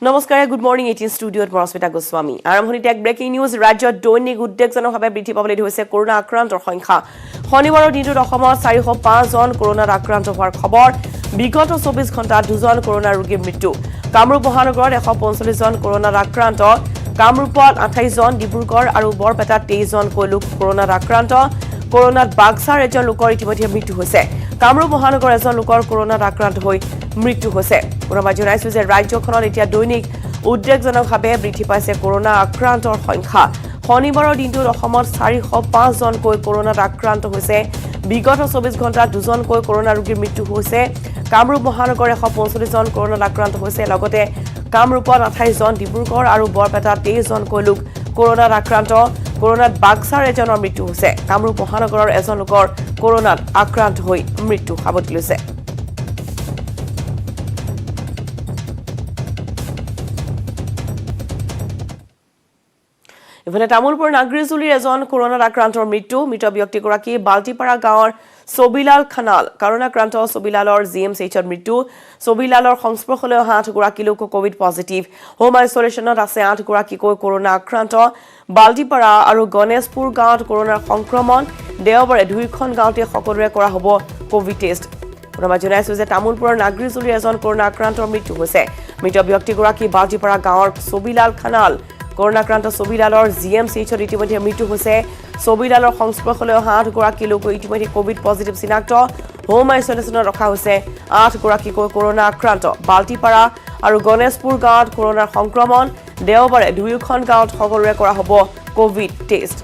নমস্কাৰ good morning 18 ষ্টুডিঅ'ত মৰস্মিতা গোস্বামী আৰম্ভণিতে এক ব্ৰেকিং নিউজ ৰাজ্যত দৈনিক উদ্বেগজনকভাৱে বৃদ্ধি পাবলৈ ধৰিছে কৰোনা আক্ৰান্তৰ সংখ্যা শনিবাৰৰ দিনটোত অসমত 405 জন কৰোনাত আক্ৰান্ত হোৱাৰ খবৰ বিগত 24 ঘণ্টাত 2 জন কৰোনা ৰোগীৰ মৃত্যু কামৰূপ মহানগৰত 145 জন কৰোনাত আক্ৰান্ত কামৰূপত 28 জন ডিব্ৰুগড় আৰু বৰপেটাত 23 জনকৈ লোক কৰোনাত আক্ৰান্ত কৰোনাত বাক্সাৰ এজন লোকৰ ইতিমধ্যে মৃত্যু হৈছে কামৰূপ মহানগৰ এজন লোকৰ কৰোনাত আক্ৰান্ত হৈ মৃত্যু হৈছে পুনৰবাৰ জনাইছো যে ৰাজ্যখনত এতিয়া দৈনিক উদ্বেগজনকভাৱে বৃদ্ধি পাইছে কৰোনা আক্ৰান্তৰ সংখ্যা শনিবাৰৰ দিনটোত অসমত 405 জনকৈ কৰোনাত আক্ৰান্ত হৈছে বিগত 24 ঘণ্টাত 2 জনকৈ কৰোনা ৰোগীৰ মৃত্যু হৈছে কামৰূপ মহানগৰ 145 জন কৰোনাত আক্ৰান্ত হৈছে লগতে কামৰূপত 28 জন ডিব্ৰুগড় আৰু বৰপেটাত 23 জনকৈ লোক কৰোনাত আক্ৰান্ত কৰোনাত বাক্সাৰ এজনৰ মৃত্যু হৈছে কামৰূপ মহানগৰৰ এজন লোকৰ কৰোনাত আক্ৰান্ত হৈ মৃত্যু সাৱটি লৈছে ইফালে তামুলপুৰ নাগৰিজুলিৰ এজন কৰোনাত আক্ৰান্তৰ মৃত্যু মৃত ব্যক্তিগৰাকী বাল্টিপাৰা গাঁৱৰ ছবিলাল খানাল কৰোনাক্ৰান্ত ছবিলালৰ জিএমচিএইচত মৃত্যু ছবিলালৰ সংস্পৰ্শলৈ অহা 8 গৰাকী লোক কোভিড পজিটিভ হোম আইসোলেশনত আছে 8 গৰাকীকৈ কৰোনা আক্ৰান্ত বাল্টিপাৰা আৰু গণেশপুৰ গাঁৱত কৰোনাৰ সংক্ৰমণ দেওবাৰে দুইখন গাঁৱতে সকলোৰে কৰা হ'ব কোভিড টেষ্ট পুনৰবাৰ জনাইছো যে তামুলপুৰৰ নাগৰিজুলিৰ এজন কৰোনা আক্ৰান্তৰ মৃত্যু হৈছে মৃত ব্যক্তিগৰাকী বাল্টিপাৰা গাঁৱৰ ছবিলাল খানাল কৰোনাক্ৰান্ত ছবিলালৰ জিএমচিএইচত ইতিমধ্যে মৃত্যু হৈছে ছবিলালৰ সংস্পৰ্শলৈ অহা 8 গৰাকী লোক ইতিমধ্যে কোভিড পজিটিভ চিনাক্ত হোম আইসোলেশনত ৰখা হৈছে 8 গৰাকীকৈ কৰোনা আক্ৰান্ত বাল্টিপাৰা আৰু গণেশপুৰ গাঁৱত কৰোনাৰ সংক্ৰমণ দেওবাৰে দুইখন গাঁৱত সকলোৰে কৰা হ'ব কোভিড টেষ্ট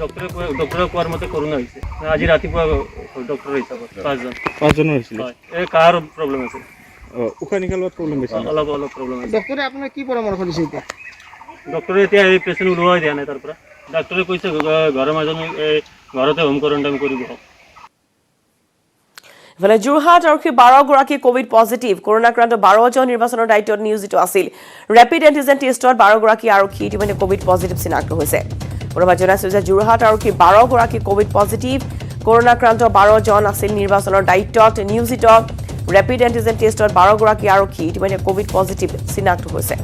ডক্টৰে কোৱাৰ মতে কৰোনা হৈছে আজি ৰাতিপুৱা ডক্টৰ হিচাপত 5 জন হৈছিল এই কাৰ প্ৰব্লেম আছে উশাহ নিশাহত প্ৰব্লেম হৈছে অলপ প্ৰব্লেম আছে ডক্টৰে আপোনাক কি পৰামৰ্শ দিছে এতিয়া ডক্টৰে এতিয়া এই পেচেণ্ট ওলোৱাই দিয়া নাই তাৰ পৰা ডক্টৰে কৈছে ঘৰৰ মাজত ঘৰতে হোম কোৱাৰেণ্টাইন কৰিব ইফালে যোৰহাট আৰক্ষী 12 গৰাকী কোভিড পজিটিভ কৰোনাক্ৰান্ত 12 জন নিৰ্বাচনৰ দায়িত্বত নিয়োজিত আছিল ৰেপিড এন্টিজেন টেষ্টত 12 গৰাকী আৰক্ষী ইতিমধ্যে কোভিড পজিটিভ চিনাক্ত হৈছে পুনৰবাৰ জনাইছো যে যোৰহাট আৰক্ষী 12 গৰাকী কোভিড পজিটিভ কৰোনাক্ৰান্ত 12 জন আছিল নিৰ্বাচনৰ দায়িত্বত নিয়োজিত ৰেপিড এন্টিজেন টেষ্টত 12 গৰাকী আৰক্ষী ইতিমধ্যে কোভিড পজিটিভ চিনাক্ত হৈছে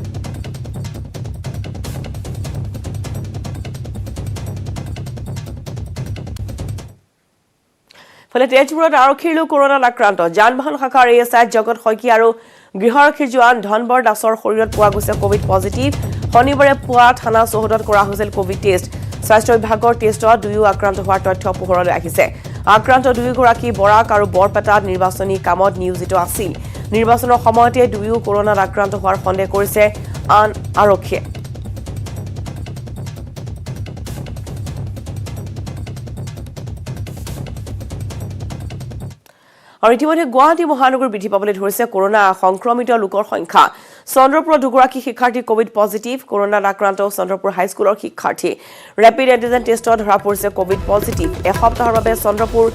ফলে তেজপুৰত আৰক্ষীৰ লোক কৰোনাত আক্ৰান্ত যান-বাহন শাখাৰ এএছআই জগত শইকীয়া আৰু গৃহৰক্ষী জোৱান ধনবৰ দাসৰ শৰীৰত পোৱা গৈছে কোভিড পজিটিভ শনিবাৰে পুৱা থানা চৌহদত কৰা হৈছিল কোভিড টেষ্ট স্বাস্থ্য বিভাগৰ টেষ্টত দুয়ো আক্ৰান্ত হোৱাৰ তথ্য পোহৰলৈ আহিছে আক্ৰান্ত দুয়োগৰাকী বৰাক আৰু বৰপেটাত নিৰ্বাচনী কামত নিয়োজিত আছিল নিৰ্বাচনৰ সময়তে দুয়ো কৰোনাত আক্ৰান্ত হোৱাৰ সন্দেহ কৰিছে আন আৰক্ষীয়ে আৰু ইতিমধ্যে গুৱাহাটী মহানগৰ বৃদ্ধি পাবলৈ ধৰিছে কৰোনা সংক্ৰমিত লোকৰ সংখ্যা চন্দ্ৰপুৰৰ দুগৰাকী শিক্ষাৰ্থী কোভিড পজিটিভ কৰোনাত আক্ৰান্ত চন্দ্ৰপুৰ হাইস্কুলৰ শিক্ষাৰ্থী ৰেপিড এন্টিজেন টেষ্টত ধৰা পৰিছে কোভিড পজিটিভ এসপ্তাহৰ বাবে চন্দ্ৰপুৰ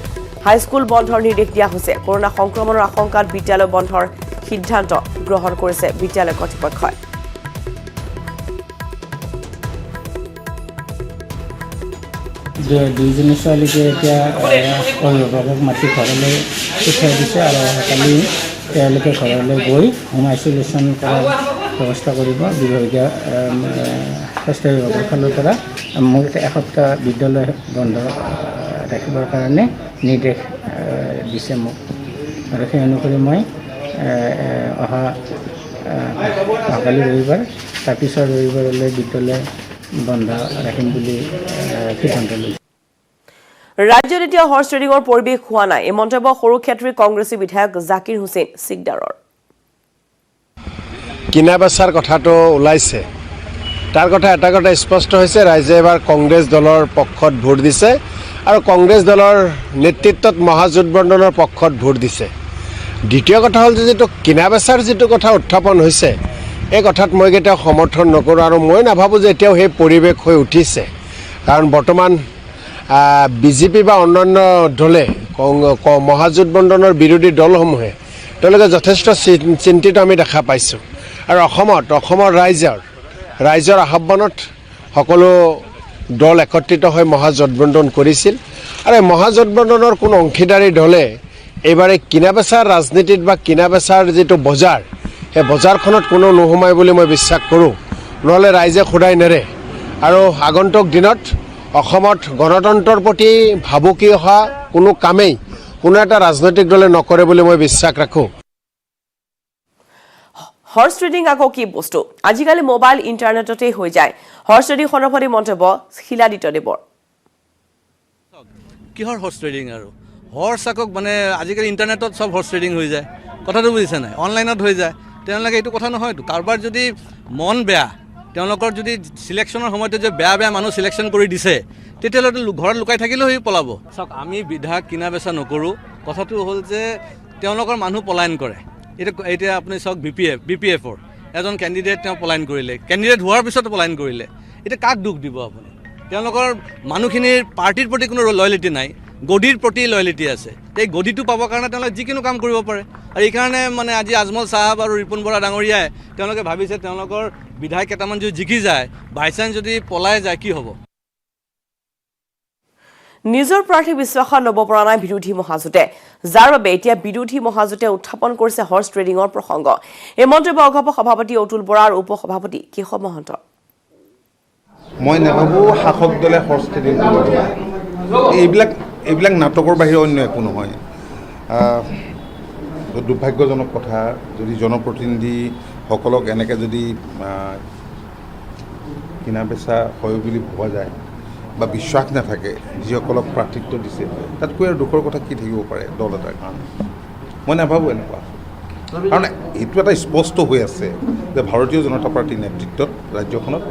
হাইস্কুল বন্ধৰ নিৰ্দেশ দিয়া হৈছে কৰোনা সংক্ৰমণৰ আশংকাত বিদ্যালয় বন্ধৰ সিদ্ধান্ত গ্ৰহণ কৰিছে বিদ্যালয় কৰ্তৃপক্ষই দুইজনী ছোৱালীকে এতিয়া অভিভাৱকক মাতি ঘৰলৈ পঠিয়াই দিছে আৰু কালি তেওঁলোকে ঘৰলৈ গৈ হোম আইচলেশ্যন কৰাৰ ব্যৱস্থা কৰিব বিভাগীয় স্বাস্থ্য বিভাগৰ ফালৰ পৰা মোক এসপ্তাহ বিদ্যালয় বন্ধ ৰাখিবৰ কাৰণে নিৰ্দেশ দিছে মোক আৰু সেই অনুসৰি মই অহাকালি ৰবিবাৰ তাৰপিছত ৰবিবাৰলৈ বিদ্যালয় বন্ধ ৰাখিম বুলি সিদ্ধান্ত লৈছে ৰাজ্যত এতিয়া হৰ্চ ট্ৰেডিঙৰ পৰিৱেশ হোৱা নাই এই মন্তব্য সৰুক্ষেত্ৰীৰ কংগ্ৰেছী বিধায়ক জাকিৰ হুছেইন সিকদাৰৰ কিনা বেচাৰ কথাটো ওলাইছে তাৰ কথা এটা কথা স্পষ্ট হৈছে ৰাইজে এবাৰ কংগ্ৰেছ দলৰ পক্ষত ভোট দিছে আৰু কংগ্ৰেছ দলৰ নেতৃত্বত মহাজোটবন্ধনৰ পক্ষত ভোট দিছে দ্বিতীয় কথা হ'ল যিটো কিনা বেচাৰ যিটো কথা উত্থাপন হৈছে এই কথাত মই কেতিয়াও সমৰ্থন নকৰোঁ আৰু মই নাভাবোঁ যে এতিয়াও সেই পৰিৱেশ হৈ উঠিছে কাৰণ বৰ্তমান বিজেপি বা অন্যান্য দলে মহাজোটবন্ধনৰ বিৰোধী দলসমূহে তেওঁলোকে যথেষ্ট চিন্তিত আমি দেখা পাইছোঁ আৰু অসমৰ ৰাইজৰ আহ্বানত সকলো দল একত্ৰিত হৈ মহাজোটবন্ধন কৰিছিল আৰু এই মহাজোটবন্ধনৰ কোনো অংশীদাৰী দলে এইবাৰে কিনা বেচাৰ ৰাজনীতিত বা কিনা বেচাৰ যিটো বজাৰ সেই বজাৰখনত কোনো নোসোমাই বুলি মই বিশ্বাস কৰোঁ, নহ'লে ৰাইজে খুদাই নেৰে। আৰু আগন্তুক দিনত অসমত গণতন্ত্ৰৰ প্ৰতি ভাবুকি অহা কোনো কামেই কোনো এটা ৰাজনৈতিক দলে নকৰে বুলি মই বিশ্বাস ৰাখোঁ। হৰ্চ ট্ৰেডিং আকৌ কি বস্তু? আজিকালি মোবাইল ইণ্টাৰনেটতেই হৈ যায়। হৰ্চ ট্ৰেডিং সন্দৰ্ভত মন্তব্য শিলাদিত্য দেৱৰ। কিহৰ হৰ্চ ট্ৰেডিং আৰু হৰ্চ আকৌ মানে আজিকালি ইণ্টাৰনেটত চব হৰ্চ ট্ৰেডিং হৈ যায়, কথাটো বুজিছে নাই? অনলাইনত হৈ যায়। তেওঁলোকে এইটো কথা নহয়তো, কাৰোবাৰ যদি মন বেয়া, তেওঁলোকৰ যদি চিলেকশ্যনৰ সময়তে যে বেয়া বেয়া মানুহ চিলেকশ্যন কৰি দিছে, তেতিয়াহ'লে ঘৰত লুকাই থাকিলেও সি পলাব। চাওক, আমি বিধায়ক কিনা বেচা নকৰোঁ, কথাটো হ'ল যে তেওঁলোকৰ মানুহ পলায়ন কৰে। এতিয়া আপুনি চাওক বি পি এফৰ এজন কেণ্ডিডেট তেওঁ পলায়ন কৰিলে, কেণ্ডিডেট হোৱাৰ পিছত পলায়ন কৰিলে। এতিয়া কাক দুখ দিব আপুনি? তেওঁলোকৰ মানুহখিনিৰ পাৰ্টিৰ প্ৰতি কোনো লয়লিটি নাই, গদিৰ প্ৰতি লয়লিটি আছে। এই গদিটো পাবৰ কাৰণে তেওঁলোকে যিকোনো কাম কৰিব পাৰে। আৰু এইকাৰণে মানে আজি আজমল চাহাব আৰু ৰিপুণ বৰা ডাঙৰীয়াই তেওঁলোকে ভাবিছে তেওঁলোকৰ বিধায়ক কেইটামান যদি জিকি যায়, বাইচান্স যদি পলাই যায় কি হ'ব? নিজৰ প্ৰাৰ্থী বিশ্বাসত ল'ব পৰা নাই বিৰোধী মহাজোঁটে, যাৰ বাবে এতিয়া বিৰোধী মহাজোঁটে উত্থাপন কৰিছে হৰ্চ ট্ৰেডিঙৰ প্ৰসংগ। এই মন্তব্য অগপ সভাপতি অতুল বৰা আৰু উপ সভাপতি কেশৱ মহন্ত। মই নাভাবোঁ শাসক দলে হৰ্চ ট্ৰেডিং কৰিব। এইবিলাক নাটকৰ বাহিৰে অন্য একো নহয়। দুৰ্ভাগ্যজনক কথা, যদি জনপ্ৰতিনিধিসকলক এনেকৈ যদি কিনা বেচা হয় বুলি ভবা যায় বা বিশ্বাস নাথাকে যিসকলক প্ৰাৰ্থিত্ব দিছে, তাতকৈ আৰু দুখৰ কথা কি থাকিব পাৰে দল এটাৰ কাৰণে? মই নাভাবোঁ এনেকুৱা, কাৰণ এইটো এটা স্পষ্ট হৈ আছে যে ভাৰতীয় জনতা পাৰ্টীৰ নেতৃত্বত ৰাজ্যখনত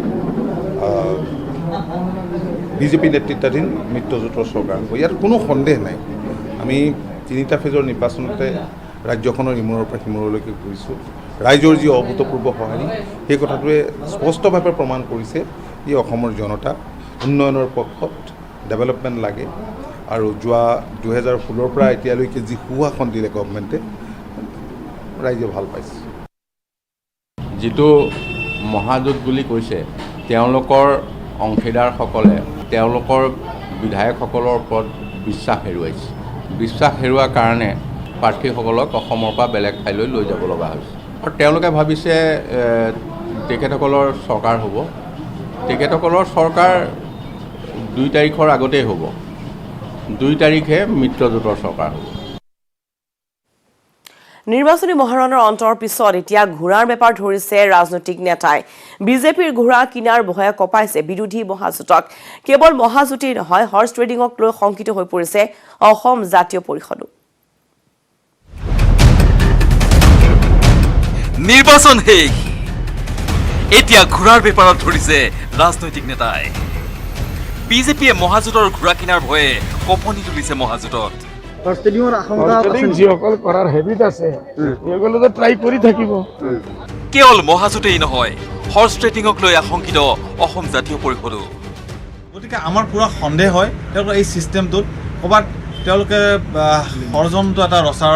বিজেপি নেতৃত্বাধীন মিত্ৰজোঁটৰ চৰকাৰ হ'ব। ইয়াত কোনো সন্দেহ নাই। আমি 3টা ফেজৰ নিৰ্বাচনতে ৰাজ্যখনৰ ইমূৰৰ পৰা সিমূৰলৈকে ঘূৰিছোঁ। ৰাইজৰ যি অভূতপূৰ্ব সঁহাৰি, সেই কথাটোৱে স্পষ্টভাৱে প্ৰমাণ কৰিছে যে অসমৰ জনতা উন্নয়নৰ পক্ষত, ডেভেলপমেণ্ট লাগে। আৰু যোৱা 2016ৰ পৰা এতিয়ালৈকে যি সুশাসন দিলে গভমেণ্টে, ৰাইজে ভাল পাইছে। যিটো মহাজোঁট বুলি কৈছে, তেওঁলোকৰ অংশীদাৰসকলে তেওঁলোকৰ বিধায়কসকলৰ ওপৰত বিশ্বাস হেৰুৱাইছে। বিশ্বাস হেৰুৱাৰ কাৰণে প্ৰাৰ্থীসকলক অসমৰ পৰা বেলেগ ঠাইলৈ লৈ যাব লগা হৈছে। আৰু তেওঁলোকে ভাবিছে তেখেতসকলৰ চৰকাৰ হ'ব। তেখেতসকলৰ চৰকাৰ 2 তাৰিখৰ আগতেই হ'ব। 2 তাৰিখে মিত্ৰজোঁটৰ চৰকাৰ হ'ব। নিৰ্বাচনী মহাৰণৰ অন্তৰ পিছত এতিয়া ঘোঁৰাৰ বেপাৰ ধৰিছে ৰাজনৈতিক নেতাই। বিজেপিৰ ঘোঁৰা কিনাৰ ভয়ে কঁপাইছে বিৰোধী মহাজোঁটক। কেৱল মহাজোঁটেই নহয়, হৰ্চ ট্ৰেডিঙক লৈ শংকিত হৈ পৰিছে অসম জাতীয় পৰিষদো। নিৰ্বাচন শেষ, এতিয়া ঘোঁৰাৰ বেপাৰত ধৰিছে ৰাজনৈতিক নেতাই। বিজেপিয়ে মহাজোঁটৰ ঘোঁৰা কিনাৰ ভয়ে কঁপনি তুলিছে মহাজোঁটত। যিসকল কৰাৰ হেবিট আছে সেইসকলেতো ট্ৰাই কৰি থাকিব। কেৱল মহাজোঁটেই নহয়, হৰ্চ ট্ৰেডিঙক লৈ আশংকিত অসম জাতীয় পৰিষদো। গতিকে আমাৰ পুৰা সন্দেহ হয় তেওঁলোকৰ এই ছিষ্টেমটোত ক'ৰবাত তেওঁলোকে ষড়যন্ত্ৰ এটা ৰচাৰ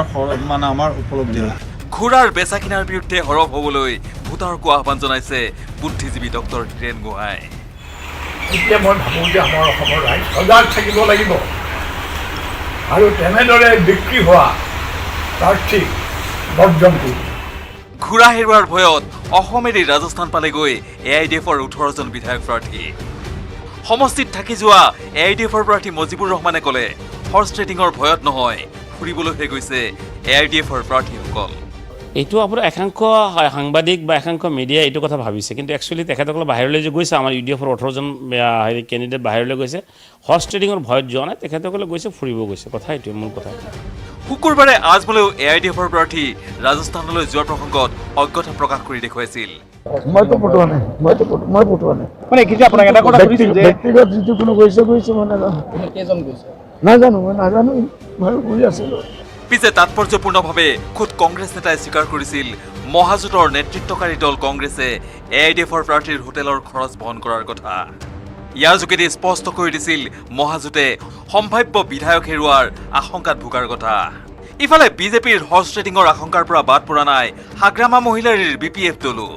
মানে আমাৰ উপলব্ধি হয়। ঘোঁৰাৰ বেচা কিনাৰ বিৰুদ্ধে সৰব হ'বলৈ ভোটাৰকো আহ্বান জনাইছে বুদ্ধিজীৱী ডক্টৰ ধীৰেন গোহাঁই। এতিয়া মই ভাবোঁ যে আমাৰ অসমৰ ৰাইজ সজাগ থাকিব লাগিব আৰু তেনেদৰে বিক্ৰী হোৱা প্ৰাৰ্থী বৰ্জন কৰিব। ঘোঁৰা হেৰুৱাৰ ভয়ত অসম এৰি ৰাজস্থান পালেগৈ AIDFৰ 18 জন বিধায়ক প্ৰাৰ্থী। সমষ্টিত থাকি যোৱা AIDFৰ প্ৰাৰ্থী মজিবুৰ ৰহমানে ক'লে, হৰ্চ ট্ৰেডিঙৰ ভয়ত নহয়, ফুৰিবলৈহে গৈছে AIDFৰ প্ৰাৰ্থীসকল। এইটো আপোনাৰ একাংশ সাংবাদিক বা একাংশ মিডিয়াই এইটো কথা ভাবিছে, কিন্তু একচুৱেলি তেখেতসকলে বাহিৰলৈ যে গৈছে, আমাৰ UDFৰ 18 জন কেণ্ডিডেট বাহিৰলৈ গৈছে, হৰ্চ ট্ৰেডিঙৰ ভয়ত যোৱা নাই, তেখেতসকলে গৈছে ফুৰিব গৈছে। কথা এইটোৱে মূল কথা। শুকুৰবাৰে আজমলেও AIDFৰ প্ৰাৰ্থী ৰাজস্থানলৈ যোৱাৰ প্ৰসংগত অজ্ঞতা প্ৰকাশ কৰি দেখুৱাইছিল। মইতো পঠোৱা নাই, মই পঠোৱা নাই। মানে কি আপোনাক এটা কথা সুধিছোঁ যে ব্যক্তিগত যিটো কোনো গৈছে মই নাজানো। কেইজন গৈছে নাজানো, মই নাজানো, মই গৈ আছিলোঁ। পিছে তাৎপৰ্যপূৰ্ণভাৱে খোদ কংগ্ৰেছ নেতাই স্বীকাৰ কৰিছিল মহাজোঁটৰ নেতৃত্বকাৰী দল কংগ্ৰেছে AIDFৰ প্ৰাৰ্থীৰ হোটেলৰ খৰচ বহন কৰাৰ কথা। ইয়াৰ যোগেদি স্পষ্ট কৰি দিছিল মহাজোঁটে সম্ভাৱ্য বিধায়ক হেৰুৱাৰ আশংকাত ভোগাৰ কথা। ইফালে বিজেপিৰ হৰ্চ ট্ৰেডিঙৰ আশংকাৰ পৰা বাদ পৰা নাই হাগ্ৰামা মহিলাৰীৰ BPF দলো।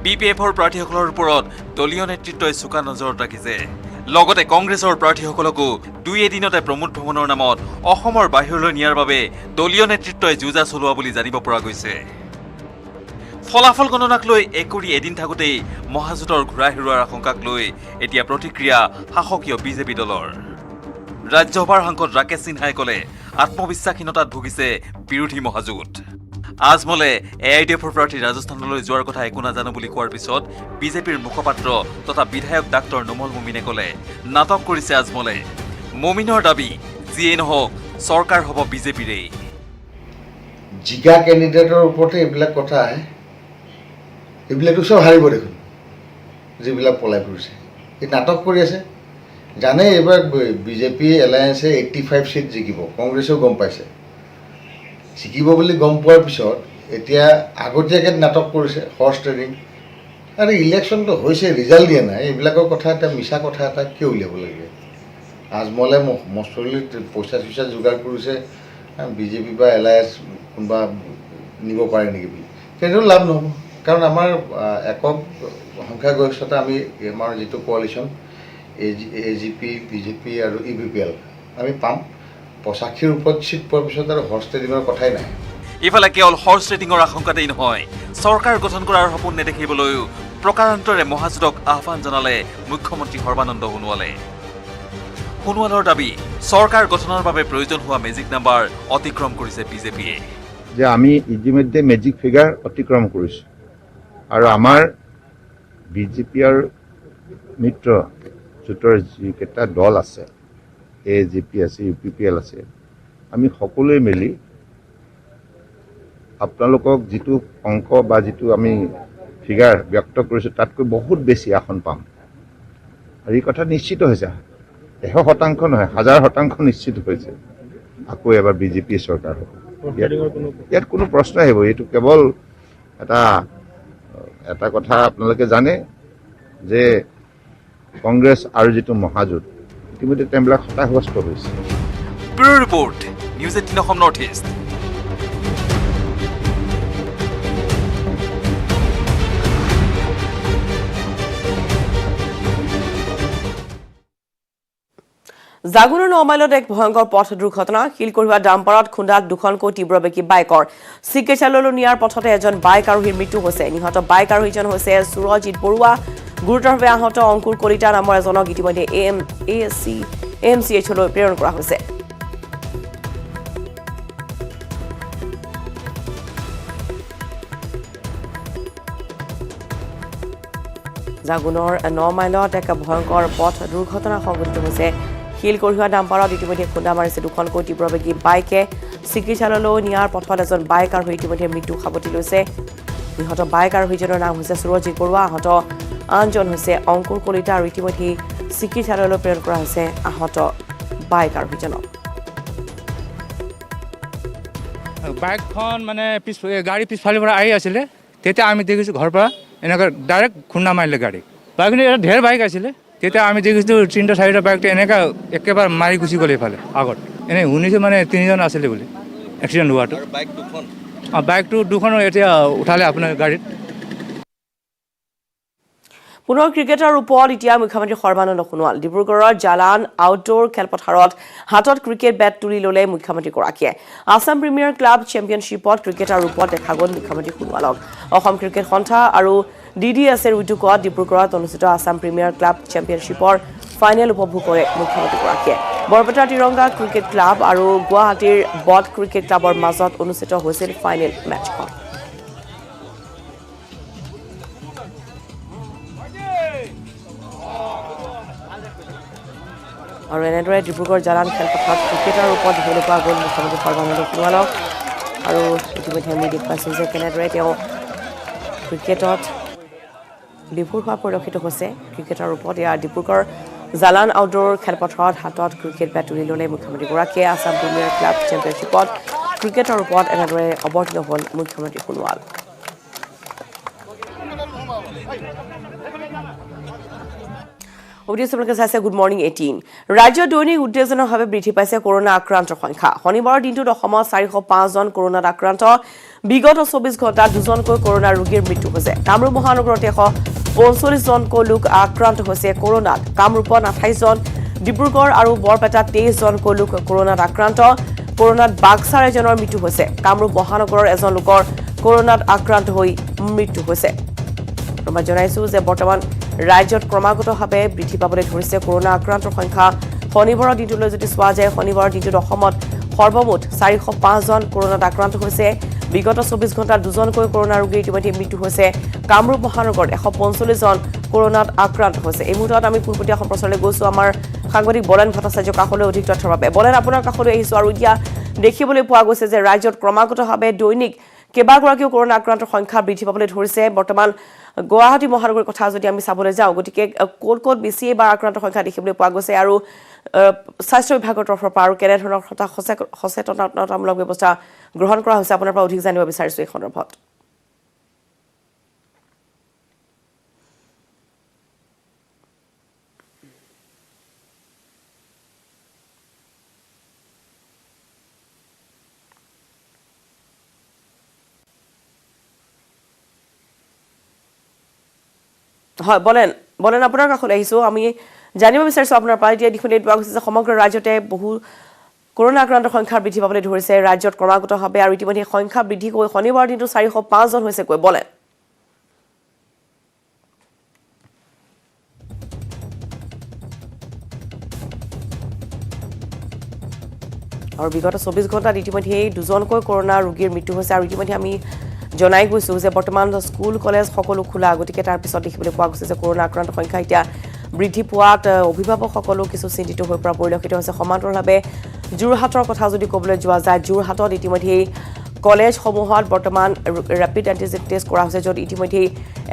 BPFৰ প্ৰাৰ্থীসকলৰ ওপৰত দলীয় নেতৃত্বই চোকা নজৰত ৰাখিছে। লগতে কংগ্ৰেছৰ প্ৰাৰ্থীসকলকো 2 এদিনতে প্ৰমোদ ভ্ৰমণৰ নামত অসমৰ বাহিৰলৈ নিয়াৰ বাবে দলীয় নেতৃত্বই যুঁজা চলোৱা বুলি জানিব পৰা গৈছে। ফলাফল গণনাক লৈ একুৰি এদিন থাকোঁতেই মহাজোঁটৰ ঘূৰাই হেৰুৱাৰ আশংকাক লৈ এতিয়া প্ৰতিক্ৰিয়া শাসকীয় বিজেপি দলৰ। ৰাজ্যসভাৰ সাংসদ ৰাকেশ সিনহাই ক'লে আত্মবিশ্বাসহীনতাত ভুগিছে বিৰোধী মহাজোঁট। আজমলে AIDFৰ প্ৰাৰ্থী ৰাজস্থানলৈ যোৱাৰ কথা একো নাজানো বুলি কোৱাৰ পিছত বিজেপিৰ মুখপাত্ৰ তথা বিধায়ক ডাক্তৰ নোমল মুমিনে ক'লে নাটক কৰিছে আজমলে। মুমিনৰ দাবী যিয়েই নহওক চৰকাৰ হ'ব বিজেপিৰেই। জিকা কেণ্ডিডেটৰ ওপৰতে এইবিলাক কথা আহে, এইবিলাকতো চব হাৰিব দেখোন যিবিলাক পলাই ফুৰিছে। এই নাটক কৰি আছে, জানে এইবাৰ বিজেপি এলায়েন্সে 85 চিট জিকিব, কংগ্ৰেছেও গম পাইছে জিকিব বুলি গম পোৱাৰ পিছত এতিয়া আগতীয়াকৈ নাটক কৰিছে, হৰ্চ ট্ৰেডিং। আৰু ইলেকশ্যনটো হৈছে, ৰিজাল্ট দিয়া নাই, এইবিলাকৰ কথা এটা মিছা কথা এটা কিয় উলিয়াব লাগে? আজমলে মছলিত পইচা চইচা যোগাৰ কৰিছে বিজেপি বা এলায়েন্স কোনোবা নিব পাৰে নেকি বুলি, সেইটো লাভ নহ'ব। কাৰণ আমাৰ একক সংখ্যাগৰিষ্ঠতা আমি আমাৰ যিটো কোৱালিশ্যন AGP, বিজেপি আৰু UPPL আমি পাম। 85ৰ ওপৰত চিট পোৱাৰ পিছত আৰু হৰ্চ ট্ৰেডিঙৰ কথাই নাই। ইফালে কেৱল হৰ্চ ট্ৰেডিঙৰ আশংকাতেই নহয়, চৰকাৰ গঠন কৰাৰ সপোন নেদেখিবলৈও প্ৰকাৰান্তৰে মহাজোঁটক আহ্বান জনালে মুখ্যমন্ত্ৰী সৰ্বানন্দ সোণোৱালে। সোণোৱালৰ দাবী চৰকাৰ গঠনৰ বাবে প্ৰয়োজন হোৱা মেজিক নাম্বাৰ অতিক্ৰম কৰিছে বিজেপিয়ে। যে আমি ইতিমধ্যে মেজিক ফিগাৰ অতিক্ৰম কৰিছোঁ আৰু আমাৰ বিজেপি আৰু মিত্ৰ জোঁটৰ যিকেইটা দল আছে, AGP আছে, UPPL আছে, আমি সকলোৱে মিলি আপোনালোকক যিটো অংক বা যিটো আমি ফিগাৰ ব্যক্ত কৰিছোঁ তাতকৈ বহুত বেছি আসন পাম। আৰু এই কথা নিশ্চিত হৈছে, 100% নহয়, 1000% নিশ্চিত হৈছে। আকৌ এবাৰ বিজেপি চৰকাৰ হ'ব, ইয়াত কোনো প্ৰশ্ন আহিব। এইটো কেৱল এটা কথা আপোনালোকে জানে যে কংগ্ৰেছ আৰু যিটো মহাজোঁট ইতিমধ্যে তেওঁবিলাক হতাশগ্ৰস্ত হৈছে। Bureau report, news 18 Assam north east. জাগুনৰ 9 মাইলত এক ভয়ংকৰ পথ দুৰ্ঘটনা, শিল কঢ়িওৱা ডাম্পাৰত খুন্দাত দুখনকৈ তীব্ৰবেগী বাইকৰ। চিকিৎসালয়লৈ নিয়াৰ পথতে এজন বাইক আৰোহীৰ মৃত্যু হৈছে। নিহত বাইক আৰোহীজন হৈছে সুৰজিৎ বৰুৱা। গুৰুতৰভাৱে আহত অংকুৰ কলিতা নামৰ এজনক ইতিমধ্যে AMCHলৈ প্ৰেৰণ কৰা হৈছে। জাগুনৰ 9 মাইলত এক ভয়ংকৰ পথ দুৰ্ঘটনা সংঘটিত হৈছে। শিল কঢ়িওৱা ডাম্পাৰত ইতিমধ্যে খুন্দা মাৰিছে দুখনকৈ তীব্ৰবেগী বাইকে। চিকিৎসালয়লৈ নিয়াৰ পথত এজন বাইক আৰোহী ইতিমধ্যে মৃত্যু সাৱটি লৈছে। নিহত বাইক আৰোহীজনৰ নাম হৈছে সুৰজিৎ বৰুৱা, আহত আনজন হৈছে অংকুৰ কলিতা আৰু ইতিমধ্যে চিকিৎসালয়লৈ প্ৰেৰণ কৰা হৈছে আহত বাইক আৰোহীজনক। বাইকখন মানে গাড়ী পিছফালৰ পৰা আহি আছিলে, তেতিয়া আমি দেখিছোঁ ঘৰৰ পৰা এনেকৈ ডাইৰেক্ট খুন্দা মাৰিলে গাড়ী। বাইকখিনি এটা ঢেৰ বাইক আছিলে, তেতিয়া আমি দেখিছোঁ 3-4টা বাইকটো এনেকৈ একেবাৰে মাৰি গুচি গ'লে এইফালে আগত। এনেই শুনিছোঁ মানে 3জন আছিলে বুলি এক্সিডেণ্ট হোৱাটো। বাইকটো দুখন এতিয়া উঠালে আপোনাৰ গাড়ীত। পুনৰ ক্ৰিকেটৰ ওপৰত এতিয়া মুখ্যমন্ত্ৰী সৰ্বানন্দ সোণোৱাল। ডিব্ৰুগড়ৰ জালান আউটডোৰ খেলপথাৰত হাতত ক্ৰিকেট বেট তুলি ল'লে মুখ্যমন্ত্ৰীগৰাকীয়ে। আছাম প্ৰিমিয়াৰ ক্লাব চেম্পিয়নশ্বিপত ক্ৰিকেটৰ ৰূপত দেখা গ'ল মুখ্যমন্ত্ৰী সোণোৱালক। অসম ক্ৰিকেট সন্থা আৰু DDSৰ উদ্যোগত ডিব্ৰুগড়ত অনুষ্ঠিত আছাম প্ৰিমিয়াৰ ক্লাব চেম্পিয়নশ্বিপৰ ফাইনেল উপভোগ কৰে মুখ্যমন্ত্ৰীগৰাকীয়ে। বৰপেটা তিৰংগা ক্ৰিকেট ক্লাব আৰু গুৱাহাটীৰ বড ক্ৰিকেট ক্লাবৰ মাজত অনুষ্ঠিত হৈছিল ফাইনেল মেচখন। আৰু এনেদৰে ডিব্ৰুগড় জালান খেলপথাৰত ক্ৰিকেটৰ ওপৰত দেখিবলৈ পোৱা গ'ল মুখ্যমন্ত্ৰী সৰ্বানন্দ সোণোৱালক। আৰু ইতিমধ্যে আমি দেখি পাইছোঁ যে কেনেদৰে তেওঁ ক্ৰিকেটত বিভোৰ হোৱা পৰিলক্ষিত হৈছে। ক্ৰিকেটৰ ওপৰত এয়া ডিব্ৰুগড় জালান আউটডোৰ খেলপথাৰত হাতত ক্ৰিকেট বেট তুলি ল'লে মুখ্যমন্ত্ৰীগৰাকীয়ে। আছাম প্ৰিমিয়াৰ ক্লাব চেম্পিয়নশ্বিপত ক্ৰিকেটৰ ওপৰত এনেদৰে অৱতীৰ্ণ হ'ল মুখ্যমন্ত্ৰী সোণোৱাল। Good morning 18। ৰাজ্যত দৈনিক উত্তেজনাভাৱে বৃদ্ধি পাইছে কৰোনা আক্ৰান্তৰ সংখ্যা। শনিবাৰৰ দিনটোত অসমত 405 জন কৰোনাত আক্ৰান্ত। বিগত 24 ঘণ্টাত 2জনকৈ কৰোনা ৰোগীৰ মৃত্যু হৈছে। কামৰূপ মহানগৰত 145 জনকৈ লোক আক্ৰান্ত হৈছে কৰোনাত। কামৰূপত 28 জন, ডিব্ৰুগড় আৰু বৰপেটাত 23 জনকৈ লোক কৰোনাত আক্ৰান্ত। কৰোনাত বাক্সাৰ এজনৰ মৃত্যু হৈছে। কামৰূপ মহানগৰৰ এজন লোকৰ কৰোনাত আক্ৰান্ত হৈ মৃত্যু হৈছে মই জনাইছো যে বৰ্তমান ৰাজ্যত ক্ৰমাগতভাৱে বৃদ্ধি পাবলৈ ধৰিছে কৰোনা আক্ৰান্তৰ সংখ্যা শনিবাৰৰ দিনটোলৈ যদি চোৱা যায় শনিবাৰৰ দিনটোত অসমত সৰ্বমুঠ 405 জন কৰোনাত আক্ৰান্ত হৈছে বিগত 24 ঘণ্টাত দুজনকৈ কৰোনা ৰোগীৰ ইতিমধ্যে মৃত্যু হৈছে কামৰূপ মহানগৰত 145 জন কৰোনাত আক্ৰান্ত হৈছে এই মুহূৰ্তত আমি পূৰ্বতীয়া সম্প্ৰচাৰলৈ গৈছো আমাৰ সাংবাদিক বলেন ভট্টাচাৰ্য কাষলৈ অধিক তথ্যৰ বাবে বলেন আপোনাৰ কাষলৈ আহিছো আৰু এতিয়া দেখিবলৈ পোৱা গৈছে যে ৰাজ্যত ক্ৰমাগতভাৱে দৈনিক কেইবাগৰাকীও কৰোনা আক্ৰান্তৰ সংখ্যা বৃদ্ধি পাবলৈ ধৰিছে বৰ্তমান গুৱাহাটী মহানগৰীৰ কথা যদি আমি চাবলৈ যাওঁ গতিকে ক'ত ক'ত বেছি এবাৰ আক্ৰান্তৰ সংখ্যা দেখিবলৈ পোৱা গৈছে আৰু স্বাস্থ্য বিভাগৰ তৰফৰ পৰা আৰু কেনেধৰণৰ সচেতনতামূলক ব্যৱস্থা গ্ৰহণ কৰা হৈছে আপোনাৰ পৰা অধিক জানিব বিচাৰিছো এই সন্দৰ্ভত হয় বলেন আপোনাৰ কাষলৈ আহিছো আমি জানিব বিচাৰিছো আপোনাৰ পৰা এতিয়া দেখোন পোৱা গৈছে যে সমগ্ৰ ৰাজ্যতে বহু কৰোনা আক্ৰান্তৰ সংখ্যা বৃদ্ধি পাবলৈ ধৰিছে ৰাজ্যত ক্ৰমাগতভাৱে আৰু ইতিমধ্যে সংখ্যা বৃদ্ধি কৰি শনিবাৰ দিনটো 405 জন হৈছে কৈ বলেন আৰু বিগত 24 ঘণ্টাত ইতিমধ্যে দুজনকৈ কৰোনা ৰোগীৰ মৃত্যু হৈছে আৰু ইতিমধ্যে আমি জনাই গৈছো যে বৰ্তমান স্কুল কলেজ সকলো খোলা গতিকে তাৰ পিছত দেখিবলৈ পোৱা গৈছে যে কৰোনা আক্ৰান্তৰ সংখ্যা এতিয়া বৃদ্ধি পোৱাত অভিভাৱকসকলো কিছু চিন্তিত হৈ পৰা পৰিলক্ষিত হৈছে সমান্তৰালভাৱে যোৰহাটৰ কথা যদি ক'বলৈ যোৱা যায় যোৰহাটত ইতিমধ্যে কলেজসমূহত বৰ্তমান ৰেপিড এন্টিজেন টেষ্ট কৰা হৈছে য'ত ইতিমধ্যে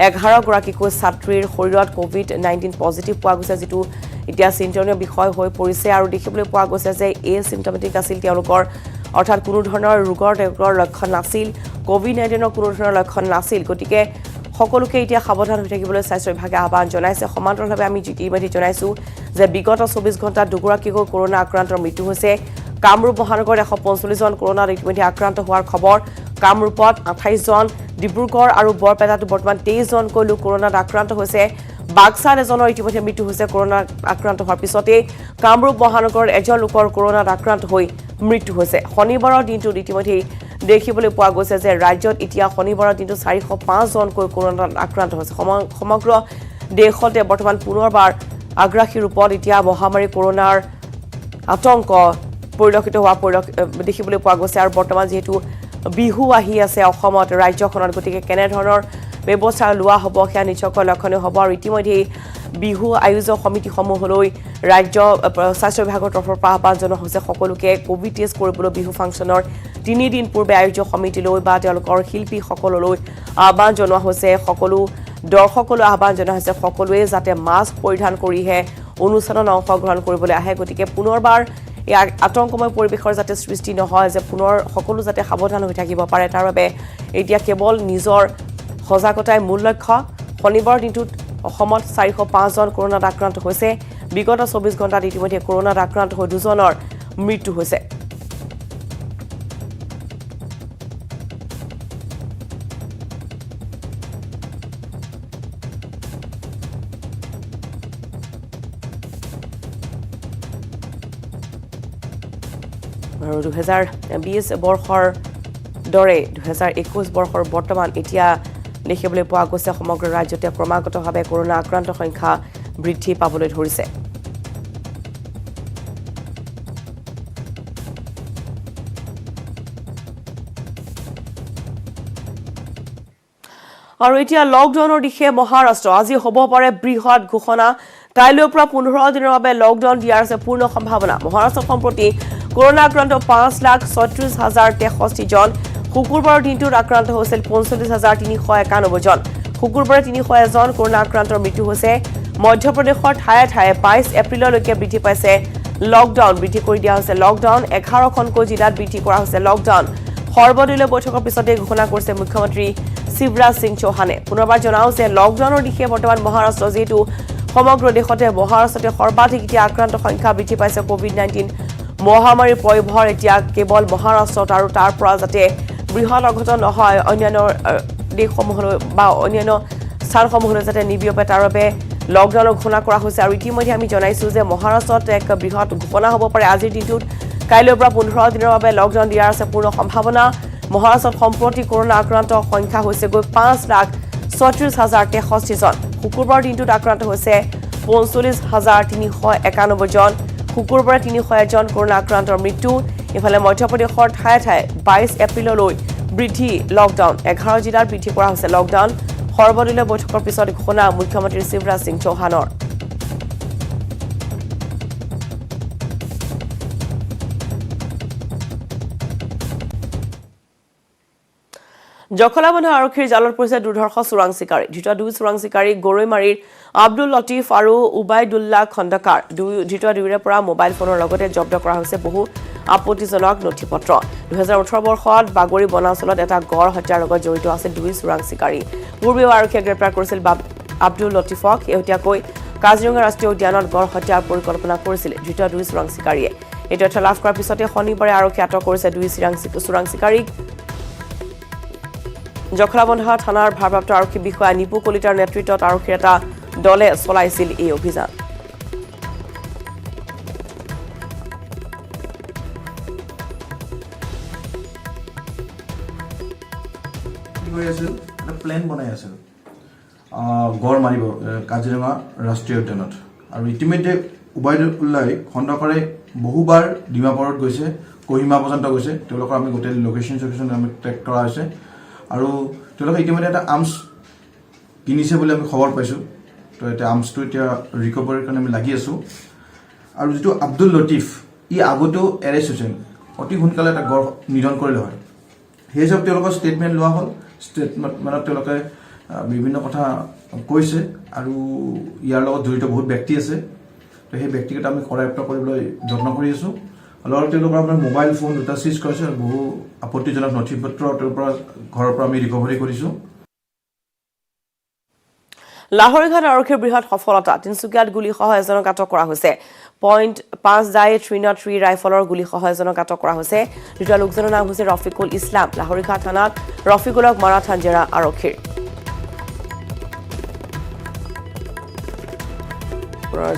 11 গৰাকীকৈ ছাত্ৰীৰ শৰীৰত কোভিড-19 পজিটিভ পোৱা গৈছে যিটো এতিয়া চিন্তনীয় বিষয় হৈ পৰিছে আৰু দেখিবলৈ পোৱা গৈছে যে এই চিম্পটমেটিক আছিল তেওঁলোকৰ অৰ্থাৎ কোনো ধৰণৰ ৰোগৰ লক্ষণ নাছিল কোভিড-19ৰ কোনো ধৰণৰ লক্ষণ নাছিল গতিকে সকলোকে এতিয়া সাৱধান হৈ থাকিবলৈ স্বাস্থ্য বিভাগে আহ্বান জনাইছে সমান্তৰালভাৱে আমি ইতিমধ্যে জনাইছো যে বিগত 24 ঘণ্টাত দুগৰাকীকৈ কৰোনা আক্ৰান্তৰ মৃত্যু হৈছে কামৰূপ মহানগৰত 145 জন কৰোনাত ইতিমধ্যে আক্ৰান্ত হোৱাৰ খবৰ কামৰূপত 28 জন ডিব্ৰুগড় আৰু বৰপেটাত বৰ্তমান 23 জনকৈ লোক কৰোনাত আক্ৰান্ত হৈছে বাক্সাত এজনৰ ইতিমধ্যে মৃত্যু হৈছে কৰোনা আক্ৰান্ত হোৱাৰ পিছতে কামৰূপ মহানগৰৰ এজন লোকৰ কৰোনাত আক্ৰান্ত হৈ মৃত্যু হৈছে শনিবাৰৰ দিনটোত ইতিমধ্যে দেখিবলৈ পোৱা গৈছে যে ৰাজ্যত এতিয়া শনিবাৰৰ দিনটো 405 জনকৈ কৰোনাত আক্ৰান্ত হৈছে সমগ্ৰ দেশতে বৰ্তমান পুনৰবাৰ আগ্ৰাসী ৰূপত এতিয়া মহামাৰী কৰোনাৰ আতংক পৰিলক্ষিত হোৱা দেখিবলৈ পোৱা গৈছে আৰু বৰ্তমান যেহেতু বিহু আহি আছে অসমত ৰাজ্যখনত গতিকে কেনেধৰণৰ ব্যৱস্থা লোৱা হ'ব সেয়া নিশ্চয়কৈ লক্ষণীয় হ'ব আৰু ইতিমধ্যে বিহু আয়োজক সমিতিসমূহলৈ ৰাজ্য স্বাস্থ্য বিভাগৰ তৰফৰ পৰা আহ্বান জনোৱা হৈছে সকলোকে কোভিড টেষ্ট কৰিবলৈ বিহু ফাংচনৰ 3 দিন পূৰ্বে আয়োজক সমিতিলৈ বা তেওঁলোকৰ শিল্পীসকললৈ আহ্বান জনোৱা হৈছে সকলো দৰ্শকলৈ আহ্বান জনোৱা হৈছে সকলোৱে যাতে মাস্ক পৰিধান কৰিহে অনুষ্ঠানত অংশগ্ৰহণ কৰিবলৈ আহে গতিকে পুনৰবাৰ এই আতংকময় পৰিৱেশৰ যাতে সৃষ্টি নহয় যে পুনৰ সকলো যাতে সাৱধান হৈ থাকিব পাৰে তাৰ বাবে এতিয়া কেৱল নিজৰ সজাগতাই মূল লক্ষ্য শনিবাৰ দিনটোত অসমত 405 জন কৰোনাত আক্ৰান্ত হৈছে বিগত 24 ঘণ্টাত ইতিমধ্যে কৰোনাত আক্ৰান্ত হৈ দুজনৰ মৃত্যু হৈছে আৰু 2020 বৰ্ষৰ দৰে 2021 বৰ্ষৰ বৰ্তমান এতিয়া দেখিবলৈ পোৱা গৈছে সমগ্ৰ ৰাজ্যতে ক্ৰমাগতভাৱে কৰোনা আক্ৰান্তৰ সংখ্যা বৃদ্ধি পাবলৈ ধৰিছে আৰু এতিয়া লকডাউনৰ দিশে মহাৰাষ্ট্ৰ আজি হ'ব পাৰে বৃহৎ ঘোষণা কাইলৈৰ পৰা 15 দিনৰ বাবে লকডাউন দিয়াৰ আছে পূৰ্ণ সম্ভাৱনা মহাৰাষ্ট্ৰত সম্প্ৰতি কৰোনা আক্ৰান্ত 5,36,063 জন শুকুৰবাৰৰ দিনটোত আক্ৰান্ত হৈছিল 45,391 জন শুকুৰবাৰে 301 জন কৰোনা আক্ৰান্তৰ মৃত্যু হৈছে মধ্যপ্ৰদেশৰ ঠায়ে ঠায়ে 22 এপ্ৰিললৈকে বৃদ্ধি পাইছে লকডাউন বৃদ্ধি কৰি দিয়া হৈছে লকডাউন 11খনকৈ জিলাত বৃদ্ধি কৰা হৈছে লকডাউন সৰ্বদলীয় বৈঠকৰ পিছতে ঘোষণা কৰিছে মুখ্যমন্ত্ৰী শিৱৰাজ সিং চৌহানে পুনৰবাৰ জনাও যে লকডাউনৰ দিশে বৰ্তমান মহাৰাষ্ট্ৰ যেহেতু সমগ্ৰ দেশতে মহাৰাষ্ট্ৰতে সৰ্বাধিক এতিয়া আক্ৰান্ত সংখ্যা বৃদ্ধি পাইছে কোভিড-19 মহামাৰীৰ পয়ভৰ এতিয়া কেৱল মহাৰাষ্ট্ৰত আৰু তাৰ পৰা যাতে বৃহৎ অঘটন নহয় অন্যান্য দেশসমূহলৈ বা অন্যান্য স্থানসমূহলৈ যাতে নিবিয়পে তাৰ বাবে লকডাউনৰ ঘোষণা কৰা হৈছে আৰু ইতিমধ্যে আমি জনাইছো যে মহাৰাষ্ট্ৰত এক বৃহৎ ঘোষণা হ'ব পাৰে আজিৰ দিনটোত কাইলৈৰ পৰা 15 দিনৰ বাবে লকডাউন দিয়াৰ আছে পূৰ্ণ সম্ভাৱনা মহাৰাষ্ট্ৰত সম্প্ৰতি কৰোনা আক্ৰান্ত সংখ্যা হৈছে গৈ 5,36,063 জন শুকুৰবাৰ দিনটোত আক্ৰান্ত হৈছে 45,391 জন শুকুৰবাৰে 301 জন কৰোনা আক্ৰান্তৰ মৃত্যু ইফালে মধ্যপ্ৰদেশৰ ঠায়ে ঠায়ে 22 এপ্ৰিললৈ বৃদ্ধি লকডাউন 11 জিলাত বৃদ্ধি কৰা হৈছে লকডাউন সৰ্বদলীয় বৈঠকৰ পিছত ঘোষণা মুখ্যমন্ত্ৰী শিৱৰাজ সিং চৌহানৰ জখলাবন্ধা আৰক্ষীৰ জালত পৰিছে দুৰ্ধৰ্ষ চোৰাং চিকাৰী ধৃত দুই চোৰাং চিকাৰী গৰৈমাৰীৰ আব্দুল লতিফ আৰু উবাইদুল্লাহ খণ্ডকাৰ ধৃত দুয়োৰে পৰা মোবাইল ফোনৰ লগতে জব্দ কৰা হৈছে বহু আপত্তিজনক নথিপত্ৰ 2018 বৰ্ষত বাগৰি বনাঞ্চলত এটা গড় হত্যাৰ লগত জড়িত আছে দুই চোৰাং চিকাৰী পূৰ্বেও আৰক্ষীয়ে গ্ৰেপ্তাৰ কৰিছিল আব্দুল লতিফক শেহতীয়াকৈ কাজিৰঙা ৰাষ্ট্ৰীয় উদ্যানত গড় হত্যাৰ পৰিকল্পনা কৰিছিল ধৃত দুই চোৰাং চিকাৰীয়ে এই তথ্য লাভ কৰাৰ পিছতে শনিবাৰে আৰক্ষীয়ে আটক কৰিছে দুই চোৰাং চিকাৰীক জখলাবন্ধা থানাৰ ভাৰপ্ৰাপ্ত আৰক্ষী বিষয়া নিপু কলিতাৰ নেতৃত্বত আৰক্ষীৰ এটা দলে চলাইছিল এই অভিযান প্লেন বনাই আছিল গড় মাৰিব কাজিৰঙা ৰাষ্ট্ৰীয় উদ্যানত আৰু ইতিমধ্যে উবাইদুল্লাহ খণ্ডকাৰে বহুবাৰ ডিমাপুৰত গৈছে কহিমা পৰ্যন্ত গৈছে তেওঁলোকৰ আমি গোটেই লোকেশ্যন আমি ট্ৰেক কৰা হৈছে আৰু তেওঁলোকে ইতিমধ্যে এটা আৰ্মছ কিনিছে বুলি আমি খবৰ পাইছোঁ তো এতিয়া আৰ্মছটো এতিয়া ৰিকভাৰীৰ কাৰণে আমি লাগি আছোঁ আৰু যিটো আব্দুল লতিফ ই আগতেও এৰেষ্ট হৈছে অতি সোনকালে এটা গড় নিধন কৰিলে হয় সেই হিচাপে তেওঁলোকৰ ষ্টেটমেণ্ট লোৱা হ'ল ষ্টেটমেণ্ট মানে তেওঁলোকে বিভিন্ন কথা কৈছে আৰু ইয়াৰ লগত জড়িত বহুত ব্যক্তি আছে তো সেই ব্যক্তিকেইটা আমি কৰায়ত্ব কৰিবলৈ যত্ন কৰি আছোঁ লগতে তেওঁলোকৰ আপোনাৰ মোবাইল ফোন দুটা চিজ কৰিছে আৰু বহু আপত্তিজনক নথিপত্ৰ ঘৰৰ পৰা আমি ৰিকভাৰী কৰিছোঁ লাহৰীঘাট আৰক্ষীৰ বৃহৎ সফলতা তিনিচুকীয়াত গুলীসহ এজনক আটক কৰা হৈছে .5.303 ৰাইফলৰ গুলীসহ এজনক আটক কৰা হৈছে ধৃত লোকজনৰ নাম হৈছে ৰফিকুল ইছলাম লাহৰীঘাট থানাত ৰফিকুলক মাৰাথান জেৰা আৰক্ষীৰ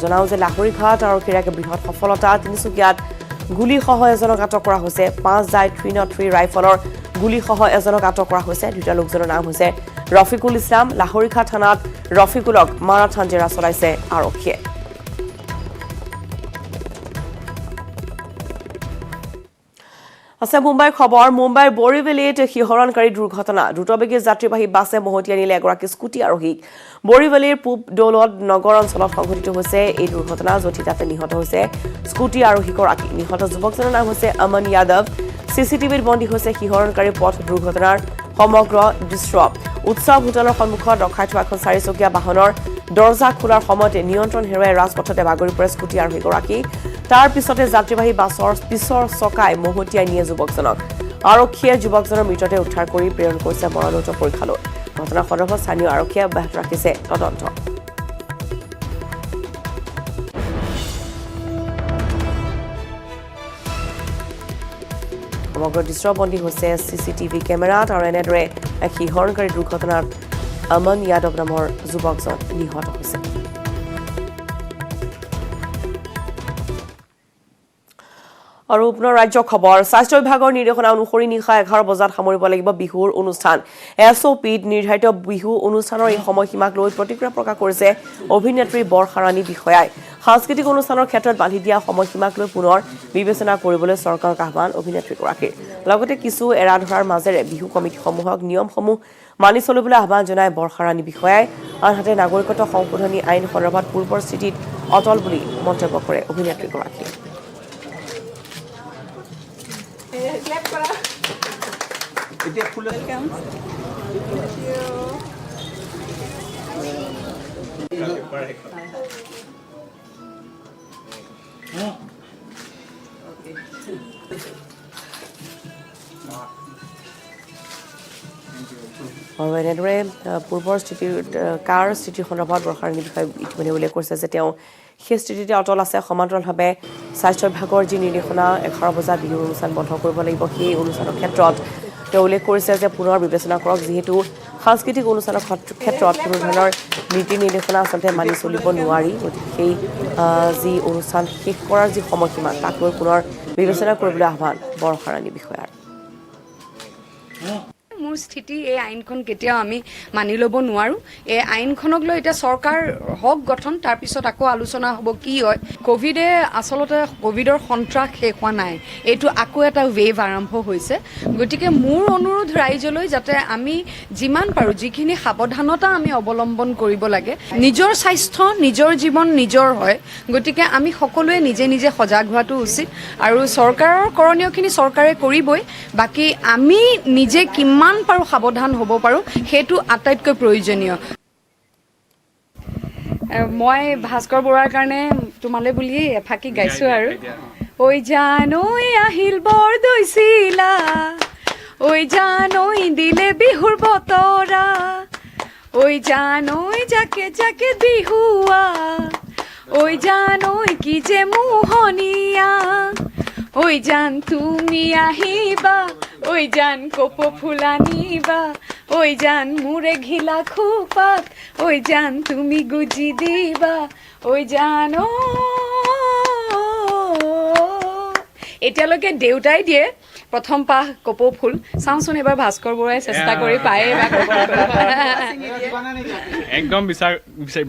জনাও যে লাহৰীঘাট আৰক্ষীৰ এক বৃহৎ সফলতা তিনিচুকীয়াত গুলীসহ এজনক আটক কৰা হৈছে 5.303 ৰাইফলৰ গুলীসহ এজনক আটক কৰা হৈছে ধৃত লোকজনৰ নাম হৈছে ৰফিকুল ইছলাম লাহৰীঘাট থানাত ৰফিকুলক মাৰাথান জেৰা চলাইছে আৰক্ষীয়ে আছে মুম্বাইৰ খবৰ মুম্বাইৰ বৰিভেলিত শিহৰণকাৰী দুৰ্ঘটনা দ্ৰুতবেগী যাত্ৰীবাহী বাছে মহতিয়াই নিলে এগৰাকী স্কুটি আৰোহীক বৰিভেলিৰ পূব দৌলত নগৰ অঞ্চলত সংঘটিত হৈছে এই দুৰ্ঘটনা য'ত তাতে নিহত হৈছে স্কুটি আৰোহীগৰাকী নিহত যুৱকজনৰ নাম হৈছে অমন যাদৱ চিচিটিভিত বন্দী হৈছে শিহৰণকাৰী পথ দুৰ্ঘটনাৰ সমগ্ৰ দৃশ্য উৎসৱ হোটেলৰ সন্মুখত ৰখাই থোৱা এখন চাৰিচকীয়া বাহনৰ দৰ্জা খোলাৰ সময়তে নিয়ন্ত্ৰণ হেৰুৱাই ৰাজপথতে বাগৰি পৰে স্কুটি আৰোহীগৰাকী তাৰ পিছতে যাত্ৰীবাহী বাছৰ পিছৰ চকাই মহতিয়াই নিয়ে যুৱকজনক আৰক্ষীয়ে যুৱকজনৰ মৃতদেহ উদ্ধাৰ কৰি প্ৰেৰণ কৰিছে মৰণোত্তৰ পৰীক্ষালৈ ঘটনাৰ সন্দৰ্ভত স্থানীয় আৰক্ষীয়ে অব্যাহত ৰাখিছে তদন্ত সমগ্ৰ দৃশ্যবন্দী হৈছে চিচিটিভি কেমেৰাত আৰু এনেদৰে এক শিহৰণকাৰী দুৰ্ঘটনাত অমন যাদৱ নামৰ যুৱকজন নিহত হৈছে আৰু পুনৰ ৰাজ্য খবৰ স্বাস্থ্য বিভাগৰ নিৰ্দেশনা অনুসৰি নিশা 11 বজাত সামৰিব লাগিব বিহুৰ অনুষ্ঠান এছঅপিত নিৰ্ধাৰিত বিহু অনুষ্ঠানৰ এই সময়সীমাক লৈ প্ৰতিক্ৰিয়া প্ৰকাশ কৰিছে অভিনেত্ৰী বৰষাৰাণী বিষয়াই সাংস্কৃতিক অনুষ্ঠানৰ ক্ষেত্ৰত বান্ধি দিয়া সময়সীমাক লৈ পুনৰ বিবেচনা কৰিবলৈ চৰকাৰক আহ্বান অভিনেত্ৰীগৰাকীৰ লগতে কিছু এৰা ধৰাৰ মাজেৰে বিহু কমিটিসমূহক নিয়মসমূহ মানি চলিবলৈ আহ্বান জনায় বৰষাৰাণী বিষয়াই আনহাতে নাগৰিকত্ব সংশোধনী আইন সন্দৰ্ভত পূৰ্বৰ স্থিতিত অটল বুলি মন্তব্য কৰে অভিনেত্ৰীগৰাকীয়ে আৰু এনেদৰে পূৰ্বৰ স্থিতিৰ কাৰ স্থিতিৰ সন্দৰ্ভত বৰষাৰাণী বিষয়ে ইতিমধ্যে উল্লেখ কৰিছে যে তেওঁ সেই স্থিতিতে অটল আছে সমান্তৰালভাৱে স্বাস্থ্য বিভাগৰ যি নিৰ্দেশনা 11 বজাত বিহুৰ অনুষ্ঠান বন্ধ কৰিব লাগিব সেই অনুষ্ঠানৰ ক্ষেত্ৰত তেওঁ উল্লেখ কৰিছে যে পুনৰ বিবেচনা কৰক যিহেতু সাংস্কৃতিক অনুষ্ঠানৰ ক্ষেত্ৰত কোনো ধৰণৰ নীতি নিৰ্দেশনা আচলতে মানি চলিব নোৱাৰি গতিকে সেই যি অনুষ্ঠান শেষ কৰাৰ যি সময়সীমা তাক লৈ পুনৰ বিবেচনা কৰিবলৈ আহ্বান বৰষাৰাণী বিষয়াৰ স্থিতি এই আইনখন কেতিয়াও আমি মানি ল'ব নোৱাৰোঁ এই আইনখনক লৈ এতিয়া চৰকাৰ হওক গঠন তাৰপিছত আকৌ আলোচনা হ'ব কি হয় ক'ভিডে আচলতে ক'ভিডৰ সন্ত্ৰাস শেষ হোৱা নাই এইটো আকৌ এটা ৱেভ আৰম্ভ হৈছে গতিকে মোৰ অনুৰোধ ৰাইজলৈ যাতে আমি যিমান পাৰোঁ যিখিনি সাৱধানতা আমি অৱলম্বন কৰিব লাগে নিজৰ স্বাস্থ্য নিজৰ জীৱন নিজৰ হয় গতিকে আমি সকলোৱে নিজে নিজে সজাগ হোৱাটো উচিত আৰু চৰকাৰৰ কৰণীয়খিনি চৰকাৰে কৰিবই বাকী আমি নিজে কিমান পাৰোঁ সাৱধান হ'ব পাৰোঁ সেইটো আটাইতকৈ প্ৰয়োজনীয় মই ভাস্কৰ বৰুৱাৰ কাৰণে তোমালৈ বুলি এফাকি গাইছোঁ আৰু ঐ জান ঐ আহিল বৰ দৈছিলা ঐ জান ঐ দিলে বিহুৰ বতৰা ঐ জান ঐ জাকে জাকে বিহুৱা ঐ জান ঐ কি যে মোহনীয়া ঐ জান তুমি আহিবা ঐ জান কপৌ ফুল আনিবা ঐ জান মোৰে ঘিলা খোপাত ঐ জান তুমি গুজি দিবা ঐ জান এতিয়ালৈকে দেউতাই দিয়ে প্ৰথম পাহ কপৌ ফুল চাওঁচোন এবাৰ ভাস্কৰ বৰুৱাই চেষ্টা কৰি পায়ে একদম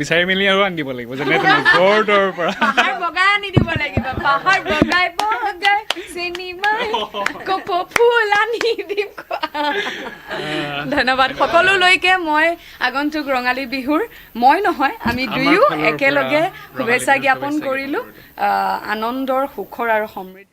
বিচাৰি মেলি আৰু আনি দিব লাগিব যেনে দূৰ দূৰৰ পৰা পাহাৰ বগাই আনি দিব লাগিব পাহাৰ বগাই বগাই চিনেমাই কপৌ ফুল আনি দিম ধন্যবাদ সকলোলৈকে মই আগন্তুক ৰঙালী বিহুৰ মই নহয় আমি দুয়ো একেলগে শুভেচ্ছা জ্ঞাপন কৰিলোঁ আনন্দৰ সুখৰ আৰু সমৃদ্ধি